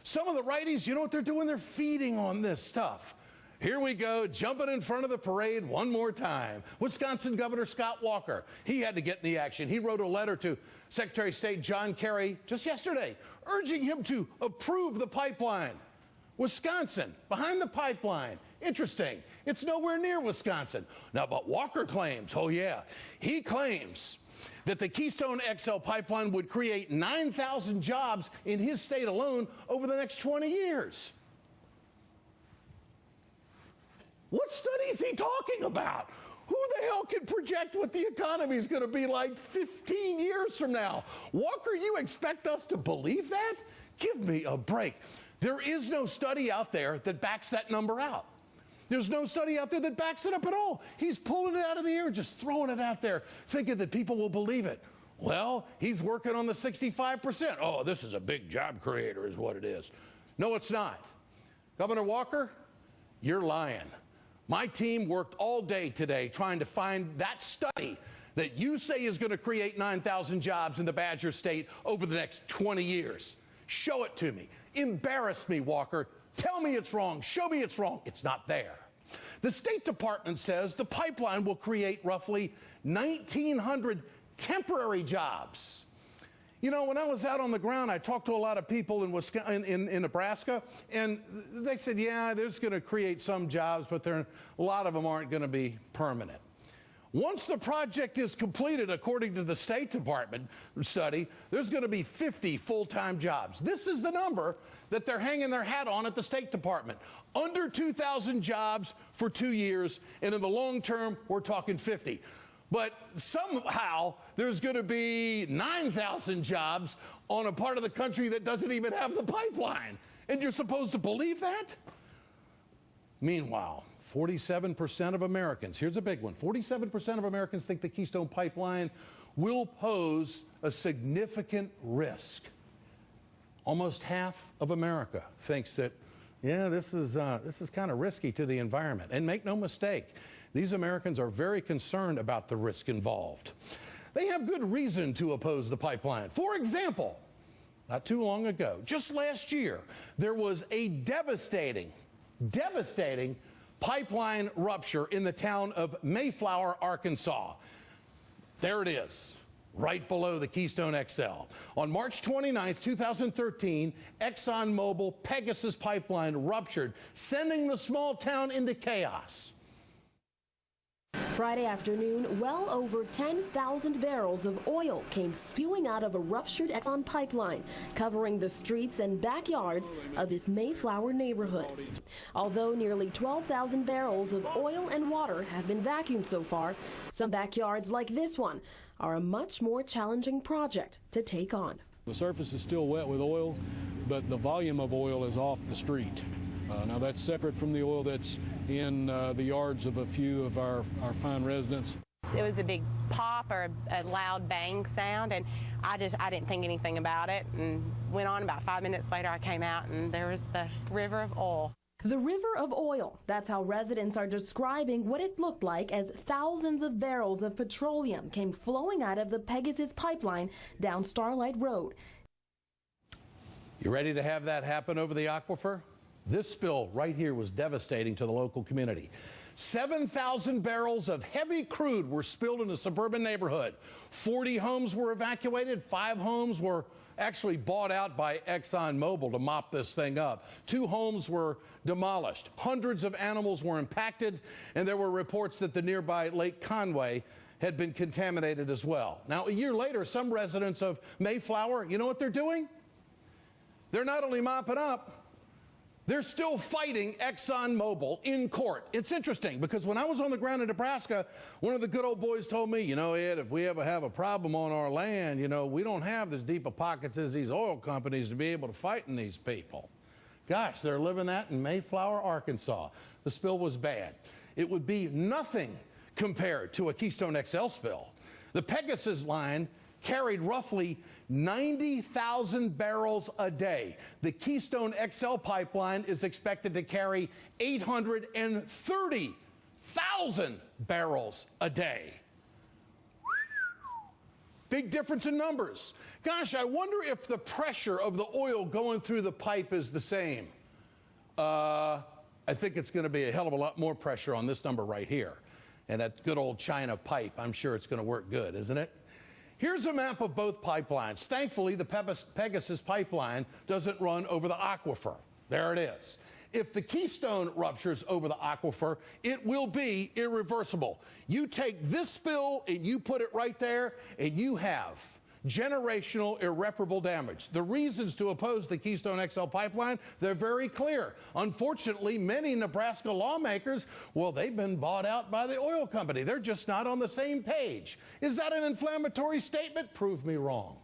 Some of the righties, you know what they're doing? They're feeding on this stuff. Here we go, jumping in front of the parade one more time. Wisconsin Governor Scott Walker, he had to get in the action. He wrote a letter to Secretary of State John Kerry just yesterday, urging him to approve the pipeline. Wisconsin, behind the pipeline. Interesting. It's nowhere near Wisconsin. Now, but Walker claims, oh yeah, he claims that the Keystone XL pipeline would create 9,000 jobs in his state alone over the next 20 years. What study is he talking about? Who the hell can project what the economy is going to be like 15 years from now? Walker, you expect us to believe that? Give me a break. There is no study out there that backs that number out. There's no study out there that backs it up at all. He's pulling it out of the air, just throwing it out there, thinking that people will believe it. Well, he's working on the 65%. Oh, this is a big job creator is what it is. No, it's not. Governor Walker, you're lying. My team worked all day today trying to find that study that you say is going to create 9,000 jobs in the Badger State over the next 20 years. Show it to me. Embarrass me, Walker. Tell me it's wrong. Show me it's wrong. It's not there. The State Department says the pipeline will create roughly 1,900 temporary jobs. You know, when I was out on the ground, I talked to a lot of people in Wisconsin, in Nebraska, and they said, yeah, there's going to create some jobs, but a lot of them aren't going to be permanent. Once the project is completed, according to the State Department study, there's going to be 50 full-time jobs. This is the number that they're hanging their hat on at the State Department. Under 2,000 jobs for 2 years, and in the long term, we're talking 50. But somehow, there's going to be 9,000 jobs on a part of the country that doesn't even have the pipeline. And you're supposed to believe that? Meanwhile, 47% of Americans, here's a big one, 47% of Americans think the Keystone Pipeline will pose a significant risk. Almost half of America thinks that, yeah, this is kind of risky to the environment. And make no mistake, these Americans are very concerned about the risk involved. They have good reason to oppose the pipeline. For example, not too long ago, just last year, there was a devastating pipeline rupture in the town of Mayflower, Arkansas. There it is, right below the Keystone XL. On March 29, 2013, ExxonMobil Pegasus pipeline ruptured, sending the small town into chaos. Friday afternoon, well over 10,000 barrels of oil came spewing out of a ruptured Exxon pipeline, covering the streets and backyards of this Mayflower neighborhood. Although nearly 12,000 barrels of oil and water have been vacuumed so far, some backyards like this one are a much more challenging project to take on. The surface is still wet with oil, but the volume of oil is off the street. Now that's separate from the oil that's in the yards of a few of our fine residents. It was a big pop or a loud bang sound, and I didn't think anything about it, and went on. About 5 minutes later I came out and there was the river of oil. The river of oil, that's how residents are describing what it looked like as thousands of barrels of petroleum came flowing out of the Pegasus pipeline down Starlight Road. You ready to have that happen over the aquifer? This spill right here was devastating to the local community. 7,000 barrels of heavy crude were spilled in a suburban neighborhood. 40 homes were evacuated. 5 homes were actually bought out by ExxonMobil to mop this thing up. 2 homes were demolished. Hundreds of animals were impacted, and there were reports that the nearby Lake Conway had been contaminated as well. Now, a year later, some residents of Mayflower, you know what they're doing? They're not only mopping up, they're still fighting ExxonMobil in court. It's interesting because when I was on the ground in Nebraska, one of the good old boys told me, you know, Ed, if we ever have a problem on our land, you know, we don't have as deep of pockets as these oil companies to be able to fight in these people. Gosh, they're living that in Mayflower, Arkansas. The spill was bad. It would be nothing compared to a Keystone XL spill. The Pegasus line carried roughly 90,000 barrels a day. The Keystone XL pipeline is expected to carry 830,000 barrels a day. Big difference in numbers. Gosh, I wonder if the pressure of the oil going through the pipe is the same. I think it's going to be a hell of a lot more pressure on this number right here. And that good old China pipe, I'm sure it's going to work good, isn't it? Here's a map of both pipelines. Thankfully, the Pegasus pipeline doesn't run over the aquifer. There it is. If the Keystone ruptures over the aquifer, it will be irreversible. You take this spill and you put it right there, and you have generational irreparable damage. The reasons to oppose the Keystone XL pipeline, they're very clear. Unfortunately, many Nebraska lawmakers, well, they've been bought out by the oil company. They're just not on the same page. Is that an inflammatory statement? Prove me wrong.